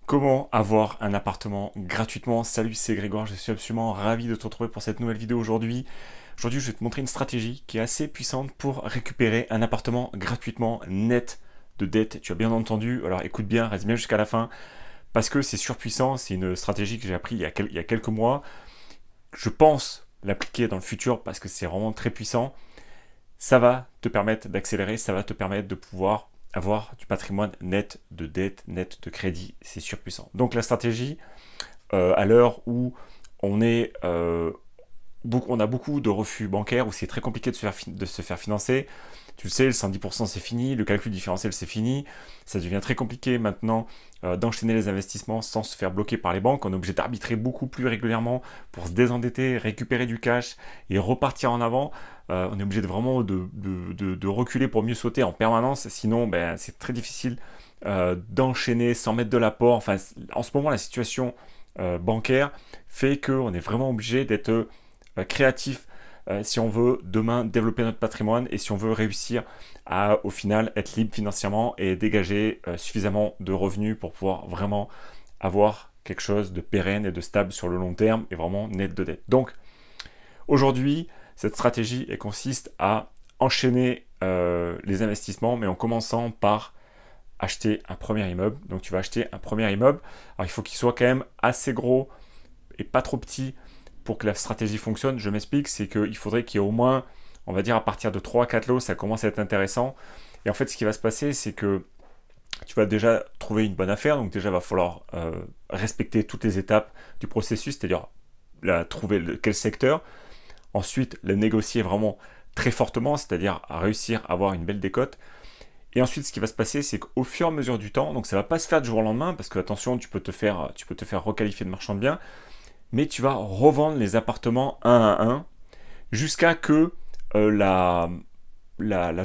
Comment avoir un appartement gratuitement? Salut, c'est Grégoire, je suis absolument ravi de te retrouver pour cette nouvelle vidéo aujourd'hui. Aujourd'hui, je vais te montrer une stratégie qui est assez puissante pour récupérer un appartement gratuitement net de dette. Tu as bien entendu, alors écoute bien, reste bien jusqu'à la fin, parce que c'est surpuissant, c'est une stratégie que j'ai appris il y a quelques mois. Je pense l'appliquer dans le futur parce que c'est vraiment très puissant. Ça va te permettre d'accélérer, ça va te permettre de pouvoir avoir du patrimoine net de dette, net de crédit, c'est surpuissant. Donc la stratégie, à l'heure où on est, on a beaucoup de refus bancaires, où c'est très compliqué de se faire financer, tu le sais, le 110% c'est fini, le calcul différentiel c'est fini, ça devient très compliqué maintenant d'enchaîner les investissements sans se faire bloquer par les banques, on est obligé d'arbitrer beaucoup plus régulièrement pour se désendetter, récupérer du cash et repartir en avant. On est obligé de reculer pour mieux sauter en permanence, sinon ben, c'est très difficile d'enchaîner sans mettre de l'apport. Enfin, en ce moment, la situation bancaire fait qu'on est vraiment obligé d'être créatif si on veut demain développer notre patrimoine et si on veut réussir à au final être libre financièrement et dégager suffisamment de revenus pour pouvoir vraiment avoir quelque chose de pérenne et de stable sur le long terme et vraiment net de dette. Donc aujourd'hui, cette stratégie elle consiste à enchaîner les investissements, mais en commençant par acheter un premier immeuble. Donc tu vas acheter un premier immeuble. Alors il faut qu'il soit quand même assez gros et pas trop petit pour que la stratégie fonctionne. Je m'explique, c'est qu'il faudrait qu'il y ait au moins, on va dire à partir de 3 à 4 lots, ça commence à être intéressant. Et en fait, ce qui va se passer, c'est que tu vas déjà trouver une bonne affaire. Donc déjà, il va falloir respecter toutes les étapes du processus, c'est-à-dire trouver quel secteur. Ensuite, le négocier vraiment très fortement, c'est-à-dire à réussir à avoir une belle décote. Et ensuite, ce qui va se passer, c'est qu'au fur et à mesure du temps, donc ça ne va pas se faire du jour au lendemain, parce que attention, tu peux te faire requalifier de marchand de biens, mais tu vas revendre les appartements un à un jusqu'à que la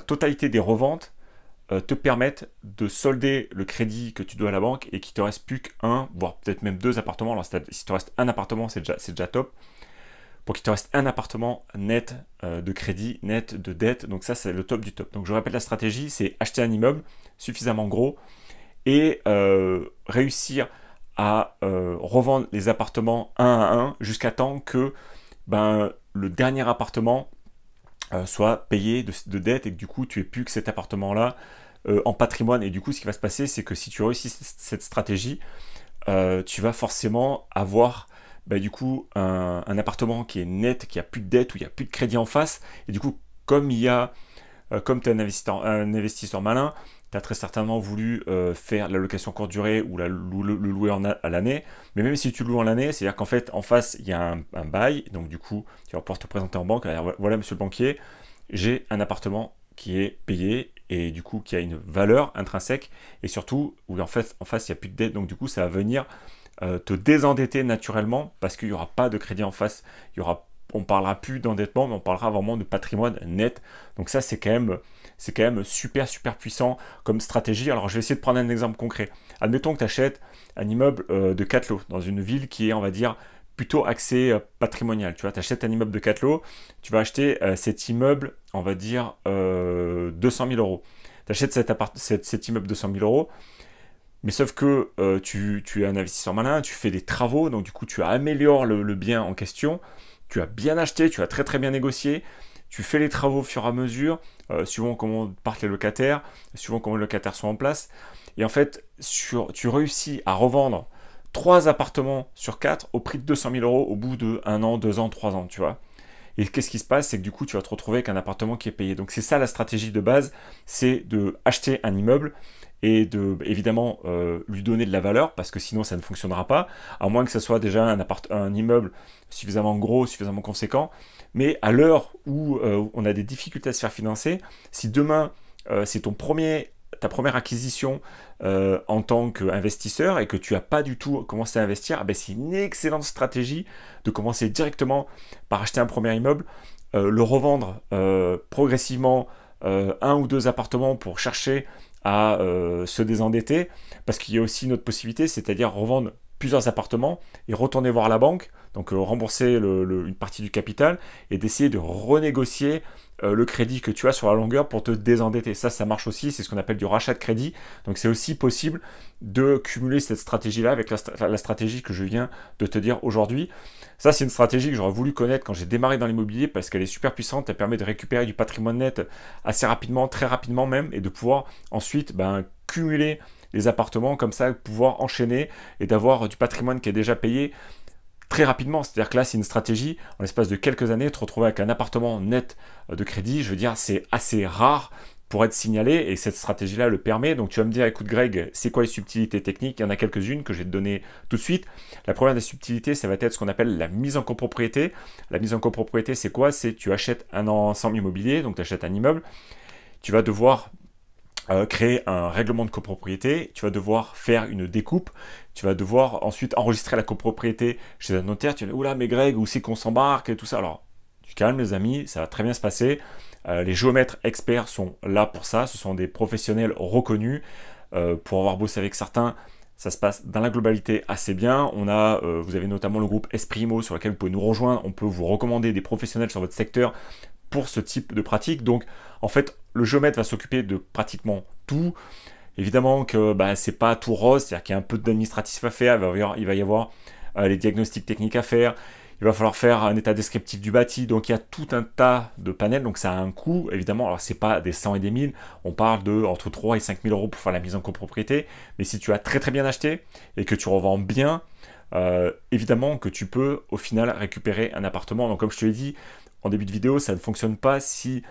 totalité des reventes te permette de solder le crédit que tu dois à la banque et qu'il ne te reste plus qu'un, voire peut-être même deux appartements. Alors si te reste un appartement, c'est déjà top. Pour qu'il te reste un appartement net de crédit, net de dette. Donc ça, c'est le top du top. Donc je répète la stratégie, c'est acheter un immeuble suffisamment gros et réussir à revendre les appartements un à un jusqu'à temps que le dernier appartement soit payé de dette et que du coup tu n'aies plus que cet appartement-là en patrimoine. Et du coup, ce qui va se passer, c'est que si tu réussis cette stratégie, tu vas forcément avoir du coup un appartement qui est net, qui a plus de dette, où il n'y a plus de crédit en face. Et du coup, comme tu es un investisseur malin, tu as très certainement voulu faire la location courte durée ou le louer à l'année. Mais même si tu loues en l'année, c'est-à-dire qu'en fait, en face, il y a un bail. Donc du coup, tu vas pouvoir te présenter en banque. Alors, voilà, monsieur le banquier, j'ai un appartement qui est payé et du coup qui a une valeur intrinsèque. Et surtout, où en face, il n'y a plus de dette. Donc du coup, ça va venir te désendetter naturellement parce qu'il n'y aura pas de crédit en face. On ne parlera plus d'endettement, mais on parlera vraiment de patrimoine net. Donc ça, c'est quand même super puissant comme stratégie. Alors je vais essayer de prendre un exemple concret. Admettons que tu achètes un immeuble de 4 lots dans une ville qui est, on va dire, plutôt axée patrimonial. Tu vois, tu achètes un immeuble de 4 lots, tu vas acheter cet immeuble, on va dire, 200 000 euros. Tu achètes cet immeuble 200 000 euros, mais sauf que tu es un investisseur malin, tu fais des travaux, donc du coup tu améliores le bien en question, tu as bien acheté, tu as très bien négocié, tu fais les travaux au fur et à mesure, suivant comment partent les locataires, suivant comment les locataires sont en place. Et en fait, tu réussis à revendre 3 appartements sur 4 au prix de 200 000 euros au bout de 1 an, 2 ans, 3 ans, tu vois. Et qu'est-ce qui se passe? C'est que du coup, tu vas te retrouver avec un appartement qui est payé. Donc c'est ça la stratégie de base, c'est de acheter un immeuble et de évidemment lui donner de la valeur, parce que sinon ça ne fonctionnera pas, à moins que ce soit déjà un immeuble suffisamment gros, suffisamment conséquent. Mais à l'heure où on a des difficultés à se faire financer, si demain c'est ta première acquisition en tant qu'investisseur et que tu n'as pas du tout commencé à investir, c'est une excellente stratégie de commencer directement par acheter un premier immeuble, le revendre progressivement, un ou deux appartements pour chercher à se désendetter, parce qu'il y a aussi une autre possibilité, c'est-à-dire revendre plusieurs appartements et retourner voir la banque donc rembourser une partie du capital et d'essayer de renégocier le crédit que tu as sur la longueur pour te désendetter. Ça marche aussi, c'est ce qu'on appelle du rachat de crédit. Donc c'est aussi possible de cumuler cette stratégie-là avec la stratégie que je viens de te dire aujourd'hui. Ça, c'est une stratégie que j'aurais voulu connaître quand j'ai démarré dans l'immobilier parce qu'elle est super puissante, elle permet de récupérer du patrimoine net assez rapidement, très rapidement même, et de pouvoir ensuite cumuler les appartements comme ça, pouvoir enchaîner et d'avoir du patrimoine qui est déjà payé très rapidement. C'est-à-dire que là, c'est une stratégie, en l'espace de quelques années, te retrouver avec un appartement net de crédit, je veux dire, c'est assez rare pour être signalé et cette stratégie-là le permet. Donc tu vas me dire, écoute Greg, c'est quoi les subtilités techniques? Il y en a quelques-unes que je vais te donner tout de suite. La première des subtilités, ça va être ce qu'on appelle la mise en copropriété. La mise en copropriété, c'est quoi? C'est tu achètes un ensemble immobilier, donc tu achètes un immeuble, tu vas devoir créer un règlement de copropriété, tu vas devoir faire une découpe, tu vas devoir ensuite enregistrer la copropriété chez un notaire, tu vas dire, oula mais Greg, où c'est qu'on s'embarque et tout ça. Alors, tu calmes les amis, ça va très bien se passer. Les géomètres experts sont là pour ça, ce sont des professionnels reconnus. Pour avoir bossé avec certains, ça se passe dans la globalité assez bien. Vous avez notamment le groupe Esprimo sur lequel vous pouvez nous rejoindre, on peut vous recommander des professionnels sur votre secteur pour ce type de pratique. Donc en fait, le géomètre va s'occuper de pratiquement tout. Évidemment que c'est pas tout rose, c'est-à-dire qu'il y a un peu d'administratif à faire, il va y avoir les diagnostics techniques à faire, il va falloir faire un état descriptif du bâti, donc il y a tout un tas de panels, donc ça a un coût, évidemment, alors c'est pas des 100 et des 1000, on parle de entre 3 et 5 000 euros pour faire la mise en copropriété, mais si tu as très très bien acheté et que tu revends bien, évidemment que tu peux au final récupérer un appartement. Donc comme je te l'ai dit en début de vidéo, ça ne fonctionne pas si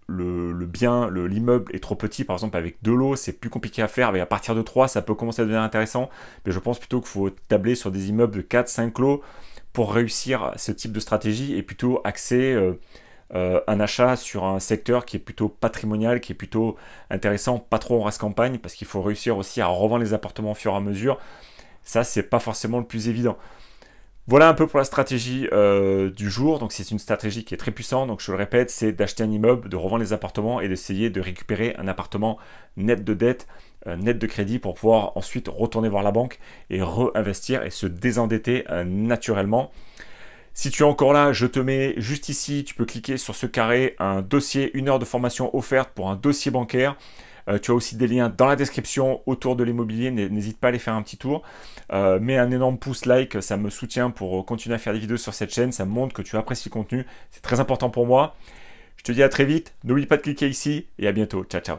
l'immeuble est trop petit, par exemple avec 2 lots, c'est plus compliqué à faire, mais à partir de 3, ça peut commencer à devenir intéressant, mais je pense plutôt qu'il faut tabler sur des immeubles de 4-5 lots pour réussir ce type de stratégie et plutôt axer un achat sur un secteur qui est plutôt patrimonial, qui est plutôt intéressant, pas trop en race campagne, parce qu'il faut réussir aussi à revendre les appartements au fur et à mesure. Ça, c'est pas forcément le plus évident. Voilà un peu pour la stratégie du jour. Donc c'est une stratégie qui est très puissante. Donc je le répète, c'est d'acheter un immeuble, de revendre les appartements et d'essayer de récupérer un appartement net de dette, net de crédit pour pouvoir ensuite retourner voir la banque et réinvestir et se désendetter naturellement. Si tu es encore là, je te mets juste ici, tu peux cliquer sur ce carré, un dossier, 1 heure de formation offerte pour un dossier bancaire. Tu as aussi des liens dans la description autour de l'immobilier, n'hésite pas à aller faire un petit tour. Mets un énorme pouce like, ça me soutient pour continuer à faire des vidéos sur cette chaîne, ça me montre que tu apprécies le contenu, c'est très important pour moi. Je te dis à très vite, n'oublie pas de cliquer ici et à bientôt, ciao ciao.